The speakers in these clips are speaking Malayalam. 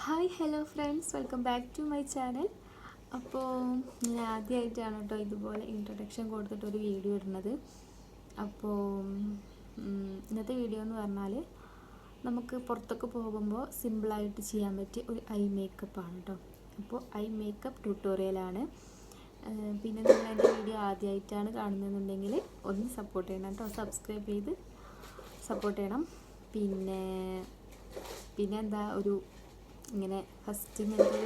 Hi hello friends, welcome back to my channel. അപ്പോൾ ഞാൻ ആദ്യമായിട്ടാണ് കേട്ടോ ഇതുപോലെ ഇൻട്രൊഡക്ഷൻ കൊടുത്തിട്ടൊരു വീഡിയോ ഇടുന്നത്. അപ്പോൾ ഇന്നത്തെ വീഡിയോ എന്ന് പറഞ്ഞാൽ നമുക്ക് പുറത്തൊക്കെ പോകുമ്പോൾ സിമ്പിളായിട്ട് ചെയ്യാൻ പറ്റിയ ഒരു ഐ മേക്കപ്പാണ് കേട്ടോ. അപ്പോൾ ഐ മേക്കപ്പ് ട്യൂട്ടോറിയലാണ്. പിന്നെ നിങ്ങൾ എൻ്റെ വീഡിയോ ആദ്യമായിട്ടാണ് കാണുന്നതെന്നുണ്ടെങ്കിൽ ഒന്ന് സപ്പോർട്ട് ചെയ്യണം കേട്ടോ. സബ്സ്ക്രൈബ് ചെയ്ത് സപ്പോർട്ട് ചെയ്യണം. പിന്നെ എന്താ ഒരു ഇങ്ങനെ ഫസ്റ്റ് ഇങ്ങനത്തെ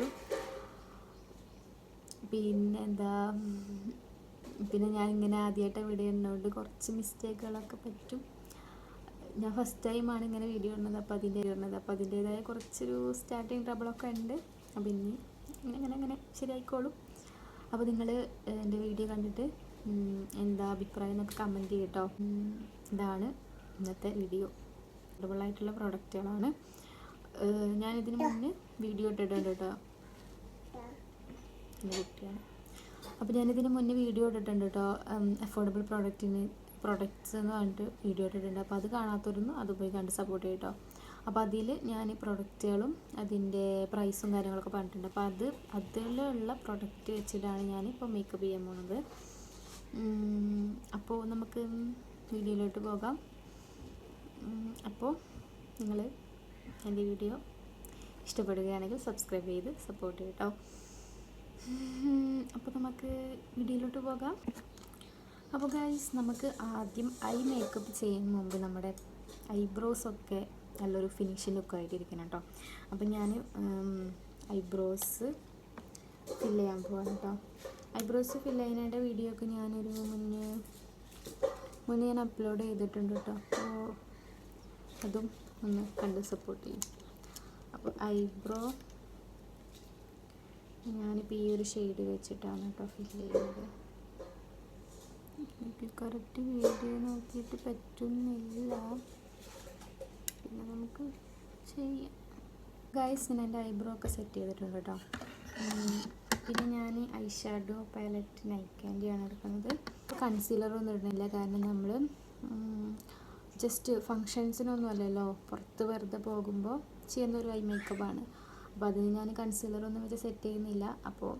പിന്നെ ഞാനിങ്ങനെ ആദ്യമായിട്ട് വീഡിയോ ഇടുന്നതുകൊണ്ട് കുറച്ച് മിസ്റ്റേക്കുകളൊക്കെ പറ്റും. ഞാൻ ഫസ്റ്റ് ടൈമാണ് ഇങ്ങനെ വീഡിയോ ഇടുന്നത്. അപ്പോൾ അതിൻ്റേതായ കുറച്ചൊരു സ്റ്റാർട്ടിങ് ട്രബിളൊക്കെ ഉണ്ട്. അപ്പോൾ ഇനി ഇങ്ങനെ ശരിയായിക്കോളും. അപ്പോൾ നിങ്ങൾ എൻ്റെ വീഡിയോ കണ്ടിട്ട് എന്താ അഭിപ്രായം എന്നൊക്കെ കമൻറ്റ് ചെയ്യട്ടോ. ഇതാണ് ഇന്നത്തെ വീഡിയോ. അഫോർഡബിളായിട്ടുള്ള പ്രോഡക്റ്റുകളാണ്. ഞാനിതിന് മുന്നേ വീഡിയോ ഇട്ടിട്ടുണ്ട് കേട്ടോ. എൻ്റെ കുട്ടിയാണ്. അപ്പോൾ ഞാനിതിന് മുന്നേ വീഡിയോ ഇട്ടിട്ടുണ്ട് കേട്ടോ. അഫോർഡബിൾ പ്രൊഡക്ട്സ് എന്ന് പറഞ്ഞിട്ട് വീഡിയോ ഇട്ടിട്ടുണ്ട്. അപ്പോൾ അത് കാണാത്തവരൊന്നും അത് പോയി കണ്ട് സപ്പോർട്ട് ചെയ്യട്ടോ. അപ്പോൾ അതിൽ ഞാൻ പ്രൊഡക്റ്റുകളും അതിൻ്റെ പ്രൈസും കാര്യങ്ങളൊക്കെ പറഞ്ഞിട്ടുണ്ട്. അപ്പോൾ അതിലുള്ള പ്രൊഡക്റ്റ് വെച്ചിട്ടാണ് ഞാനിപ്പോൾ മേക്കപ്പ് ചെയ്യാൻ പോകുന്നത്. അപ്പോൾ നമുക്ക് വീഡിയോയിലോട്ട് പോകാം. അപ്പോൾ നിങ്ങൾ എൻ്റെ വീഡിയോ ഇഷ്ടപ്പെടുകയാണെങ്കിൽ സബ്സ്ക്രൈബ് ചെയ്ത് സപ്പോർട്ട് ചെയ്യട്ടോ. അപ്പോൾ നമുക്ക് വീഡിയോയിലോട്ട് പോകാം. അപ്പോൾ ഗൈസ്, നമുക്ക് ആദ്യം ഐ മേക്കപ്പ് ചെയ്യുന്ന മുമ്പ് നമ്മുടെ ഐബ്രോസൊക്കെ നല്ലൊരു ഫിനിഷിംഗ് ലുക്കായിട്ടിരിക്കണം കേട്ടോ. അപ്പോൾ ഞാൻ ഐബ്രോസ് ഫില്ല് ചെയ്യാൻ പോകാം കേട്ടോ. ഐബ്രോസ് ഫില്ല് ചെയ്യുന്നതിൻ്റെ വീഡിയോ ഒക്കെ ഞാനൊരു മുന്നേ ഞാൻ അപ്ലോഡ് ചെയ്തിട്ടുണ്ട് കേട്ടോ. അപ്പോൾ അതും ഒന്ന് കണ്ട് സപ്പോർട്ട് ചെയ്യും. അപ്പോൾ ഐബ്രോ ഞാനിപ്പോൾ ഈ ഒരു ഷെയ്ഡ് വെച്ചിട്ടാണ് കേട്ടോ ഫില്ല് ചെയ്യുന്നത്. എനിക്ക് കറക്റ്റ് വീഡിയോ നോക്കിയിട്ട് പറ്റുന്നില്ല. പിന്നെ നമുക്ക് ചെയ്യാം. ഗൈസ്, ഞാൻ എൻ്റെ ഐബ്രോ ഒക്കെ സെറ്റ് ചെയ്തിട്ടുണ്ട് കേട്ടോ. പിന്നെ ഞാൻ ഐ ഷാഡോ പാലറ്റ് നൈറ്റ് ക്യാൻഡിയാണ് എടുക്കുന്നത്. കൺസീലറൊന്നും ഇടുന്നില്ല, കാരണം നമ്മൾ ജസ്റ്റ് ഫങ്ഷൻസിനൊന്നും അല്ലല്ലോ, പുറത്ത് വെറുതെ പോകുമ്പോൾ ചെയ്യുന്നൊരു ഐ മേക്കപ്പാണ്. അപ്പോൾ അതിന് ഞാൻ കൺസീലറൊന്നും വെച്ച് സെറ്റ് ചെയ്യുന്നില്ല. അപ്പോൾ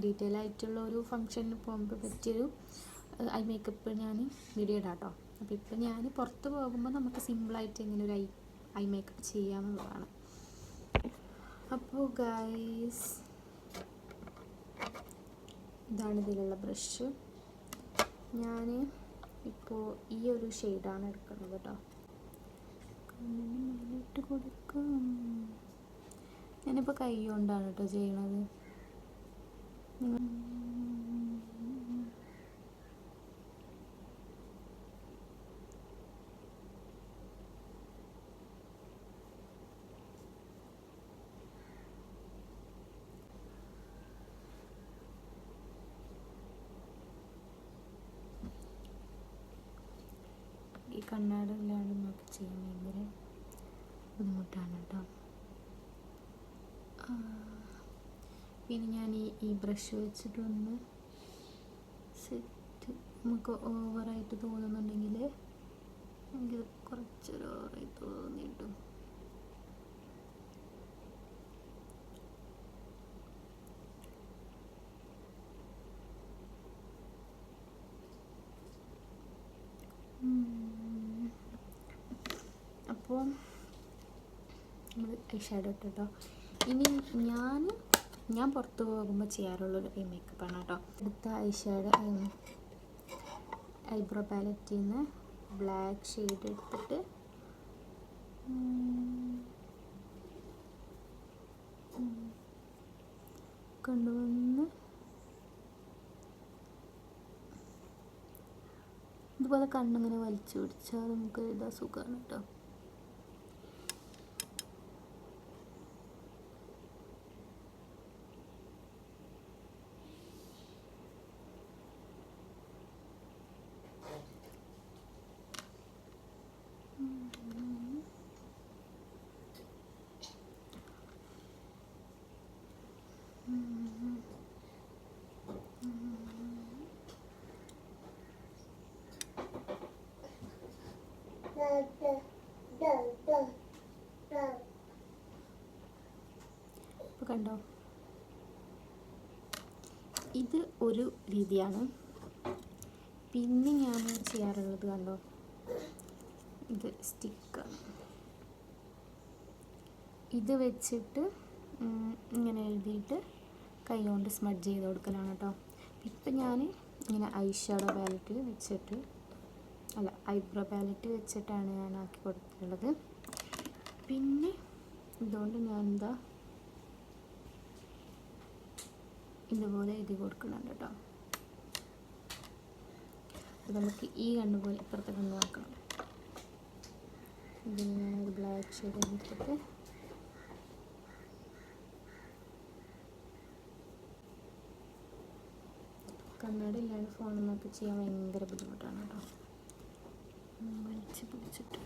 ഡീറ്റെയിൽ ആയിട്ടുള്ള ഒരു ഫങ്ഷന് പോകുമ്പോൾ പറ്റിയൊരു ഐ മേക്കപ്പ് ഞാൻ വീഡിയോ ഇടാം കേട്ടോ. അപ്പോൾ ഇപ്പോൾ ഞാൻ പുറത്ത് പോകുമ്പോൾ നമുക്ക് സിമ്പിളായിട്ട് ഇങ്ങനെ ഒരു ഐ മേക്കപ്പ് ചെയ്യാമെന്നുള്ളതാണ്. അപ്പോൾ ഗൈസ്, ഇതാണ് ഇതിലുള്ള ബ്രഷ്. ഞാൻ ഇപ്പോൾ ഈ ഒരു ഷെയ്ഡാണ് എടുക്കുന്നത് കേട്ടോ. കണ്ണിട്ട് കൊടുക്കാം. ഞാനിപ്പോൾ കൈ കൊണ്ടാണ് കേട്ടോ ചെയ്യണത്. ഈ കണ്ണാട ഇല്ലാണ്ട് നോക്കി ചെയ്യാൻ ഭയങ്കര ബുദ്ധിമുട്ടാണ് കേട്ടോ. പിന്നെ ഞാൻ ഈ ബ്രഷ് വെച്ചിട്ടൊന്ന് സെറ്റ്, നമുക്ക് ഓവറായിട്ട് തോന്നുന്നുണ്ടെങ്കിൽ എനിക്ക് കുറച്ചൊരു ഓവറായി തോന്നിയിട്ടു. അപ്പോൾ നമ്മൾ ഐ ഷാഡോ ഇട്ടോ. ഇനി ഞാൻ പുറത്ത് പോകുമ്പോൾ ചെയ്യാറുള്ളൊരു ഐ മേക്കപ്പാണ് കേട്ടോ. അടുത്ത ഐ ഷാഡോ ഐബ്രോ പാലറ്റിൽ നിന്ന് ബ്ലാക്ക് ഷെയ്ഡ് എടുത്തിട്ട് കൊണ്ടുവന്ന് ഇതുപോലെ കണ്ണിങ്ങനെ വലിച്ചു പിടിച്ചാൽ നമുക്ക് എഴുതാൻ സുഖമാണ് കേട്ടോ. അപ്പോൾ കണ്ടോ, ഇത് ഒരു രീതിയാണ്. പിന്നെ ഞാൻ ചെയ്യാറുള്ളത് കണ്ടോ, ഇത് സ്റ്റിക്കാണ്. ഇത് വെച്ചിട്ട് ഇങ്ങനെ എഴുതിയിട്ട് കൈ കൊണ്ട് സ്മഡ്ജ് ചെയ്ത് കൊടുക്കലാണ് കേട്ടോ. ഇപ്പം ഞാൻ ഇങ്ങനെ ഐ ഷാഡോ പാലറ്റ് വെച്ചിട്ട് ഐബ്രോ പാലറ്റ് വെച്ചിട്ടാണ് ഞാൻ ആക്കി കൊടുത്തിട്ടുള്ളത്. പിന്നെ ഇതുകൊണ്ട് ഞാൻ ഇതുപോലെ എഴുതി കൊടുക്കുന്നുണ്ട് കേട്ടോ. അപ്പോൾ നമുക്ക് ഈ കണ്ണ് പോലെ ഇപ്പുറത്തെ കണ്ണ് നോക്കണം. ഇതിൽ ഞാനൊരു ബ്ലാക്ക് ഷെയ്ഡ് എടുത്തിട്ട് കണ്ണാടി ഇല്ലാണ്ട് ഫോണിൽ നോക്കി ചെയ്യാൻ ഭയങ്കര ബുദ്ധിമുട്ടാണ് കേട്ടോ. വലിച്ച് പിടിച്ചിട്ട്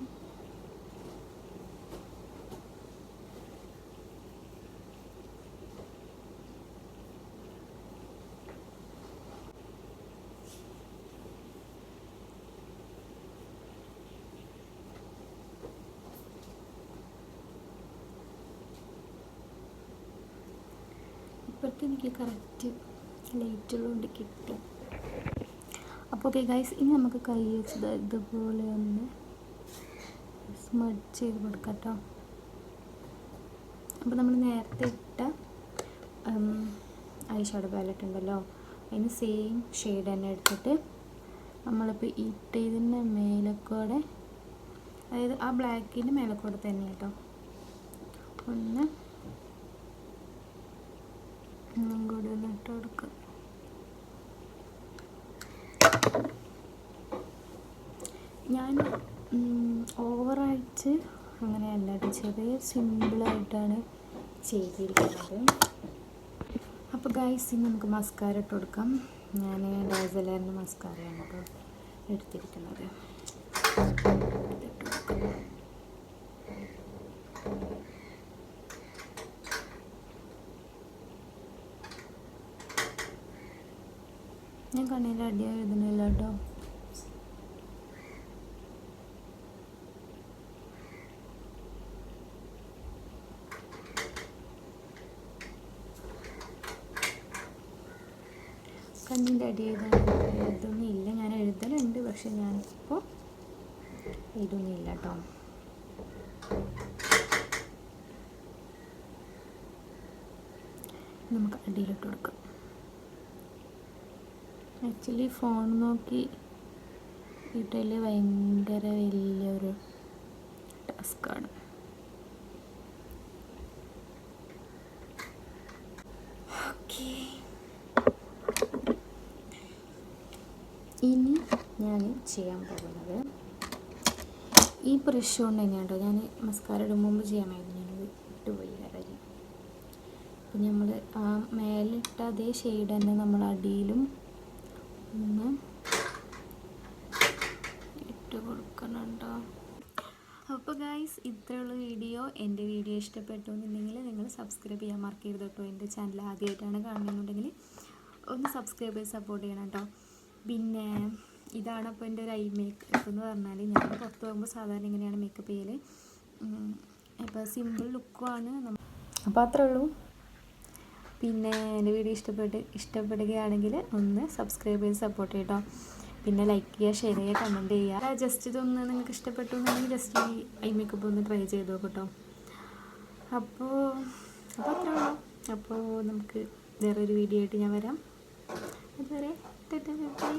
ഇപ്പോഴത്തെ എനിക്ക് കറക്റ്റ് ലൈറ്റുള്ളതുകൊണ്ട് കിട്ടി. അപ്പോൾ ഓക്കെ ഗൈസ്, ഇനി നമുക്ക് കൈ വെച്ചത് ഇതുപോലെ ഒന്ന് സ്മഡ്ജ് ചെയ്ത് കൊടുക്കാം കേട്ടോ. അപ്പോൾ നമ്മൾ നേരത്തെ ഇട്ട ഐ ഷാഡോ പാലറ്റ് ഉണ്ടല്ലോ, അതിന് സെയിം ഷെയ്ഡ് തന്നെ എടുത്തിട്ട് നമ്മളിപ്പോൾ ഇട്ടതിൻ്റെ മേലക്കൂടെ, അതായത് ആ ബ്ലാക്കിൻ്റെ മേലക്കൂടെ തന്നെ കേട്ടോ, ഒന്ന് കൂടി ഒന്ന് ഇട്ട് കൊടുക്കുക. ഞാൻ ഓവറായിട്ട് അങ്ങനെയല്ല, ചെറിയ സിമ്പിളായിട്ടാണ് ചെയ്തിരിക്കുന്നത്. അപ്പോൾ ഗൈസ്, ഇനി നമുക്ക് മസ്കാര ഇട്ട് കൊടുക്കാം. ഞാൻ ഡാസലറിൻ്റെ മസ്കാരയാണ് കേട്ടോ എടുത്തിരിക്കുന്നത്. ഞാൻ കണ്ണിൽ അടിയാ എഴുതുന്നില്ല കേട്ടോ. കണ്ണിൻ്റെ അടി എഴുതൊന്നുമില്ല, ഞാൻ എഴുതലുണ്ട്, പക്ഷെ ഞാനിപ്പോൾ എഴുതുന്നില്ല കേട്ടോ. നമുക്ക് അടിയിലിട്ട് കൊടുക്കാം. ആക്ച്വലി ഫോൺ നോക്കി ഇട്ടതിൽ ഭയങ്കര വലിയൊരു ടാസ്ക്കാണ്. ഓക്കെ, ഇനി ഞാൻ ചെയ്യാൻ പോകുന്നത് ഈ ബ്രഷ് കൊണ്ട് തന്നെയാണ് കേട്ടോ. ഞാൻ മസ്കാര ഇടും മുമ്പ് ചെയ്യാമായിരുന്നു, ഞാനത് ഇട്ടുപോയി കാര്യം. അപ്പം നമ്മൾ ആ മേലിട്ട അതേ ഷെയ്ഡ് തന്നെ നമ്മൾ അടിയിലും ഒന്ന് ഇട്ട് കൊടുക്കണുണ്ടോ. അപ്പോൾ ഗൈസ്, ഇത്രയുള്ള വീഡിയോ. എൻ്റെ വീഡിയോ ഇഷ്ടപ്പെട്ടു എന്നുണ്ടെങ്കിൽ നിങ്ങൾ സബ്സ്ക്രൈബ് ചെയ്യാൻ മറക്കരുത് കേട്ടോ. എൻ്റെ ചാനൽ ആദ്യമായിട്ടാണ് കാണുന്നുണ്ടെങ്കിൽ ഒന്ന് സബ്സ്ക്രൈബ് ചെയ്ത് സപ്പോർട്ട് ചെയ്യണം കേട്ടോ. പിന്നെ ഇതാണ് അപ്പോൾ എൻ്റെ ഒരു ഐ മേക്കപ്പ് എന്ന് പറഞ്ഞാൽ, ഞാൻ പുറത്ത് പോകുമ്പോൾ സാധാരണ ഇങ്ങനെയാണ് മേക്കപ്പ് ചെയ്യൽ. അപ്പോൾ സിമ്പിൾ ലുക്കുമാണ്. അപ്പോൾ അത്രേ ഉള്ളൂ. പിന്നെ എൻ്റെ വീഡിയോ ഇഷ്ടപ്പെടുകയാണെങ്കിൽ ഒന്ന് സബ്സ്ക്രൈബ് ചെയ്ത് സപ്പോർട്ട് ചെയ്യട്ടോ. പിന്നെ ലൈക്ക് ചെയ്യുക, ഷെയർ ചെയ്യുക, കമൻറ്റ് ചെയ്യുക. ജസ്റ്റ് ഇതൊന്ന് നിങ്ങൾക്ക് ഇഷ്ടപ്പെട്ടു എന്നുണ്ടെങ്കിൽ ജസ്റ്റ് ഈ ഐ മേക്കപ്പ് ഒന്ന് ട്രൈ ചെയ്ത് നോക്കട്ടോ. അപ്പോൾ അത്രേ ഉള്ളൂ. അപ്പോൾ നമുക്ക് വേറൊരു വീഡിയോ ആയിട്ട് ഞാൻ വരാം. അതുവരെ ബൈ.